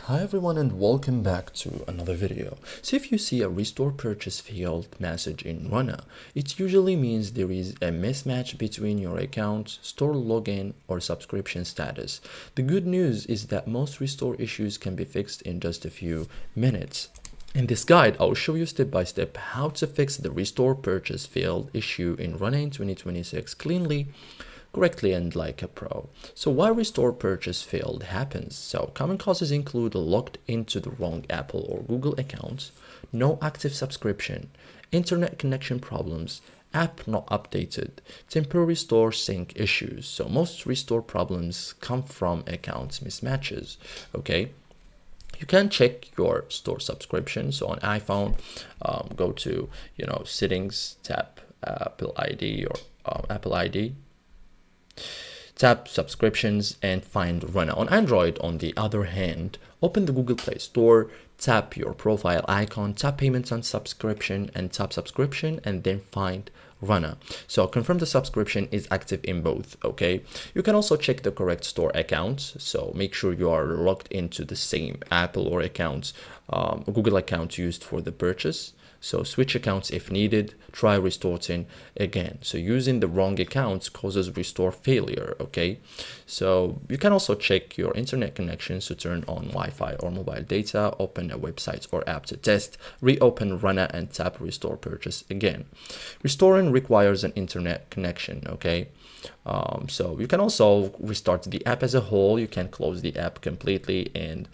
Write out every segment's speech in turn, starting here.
Hi everyone and welcome back to another video. So if you see a restore purchase failed message in Runna, it usually means there is a mismatch between your account, store login or subscription status. The good news is that most restore issues can be fixed in just a few minutes. In this guide, I'll show you step by step how to fix the restore purchase failed issue in Runna in 2026 cleanly, correctly, and like a pro. So why restore purchase failed happens? So common causes include logged into the wrong Apple or Google accounts, no active subscription, internet connection problems, app not updated, temporary store sync issues. So most restore problems come from accounts mismatches. Okay, you can check your store subscription. So on iPhone, go to settings, tap Apple ID or Apple ID, tap subscriptions and find Runna. On Android, on the other hand, open the Google Play Store, tap your profile icon, tap payments on subscription and tap subscription and then find Runna. So confirm the subscription is active in both. Okay, you can also check the correct store accounts, so make sure you are logged into the same Apple or accounts, Google account used for the purchase. So switch accounts if needed, try restoring again. So using the wrong accounts causes restore failure. Okay, so you can also check your internet connections to turn on Wi-Fi or mobile data, open a website or app to test, reopen Runna and tap restore purchase again. Restoring requires an internet connection. Okay, so you can also restart the app as a whole. You can close the app completely and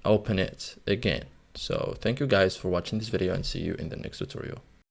open it again. So thank you guys for watching this video and see you in the next tutorial.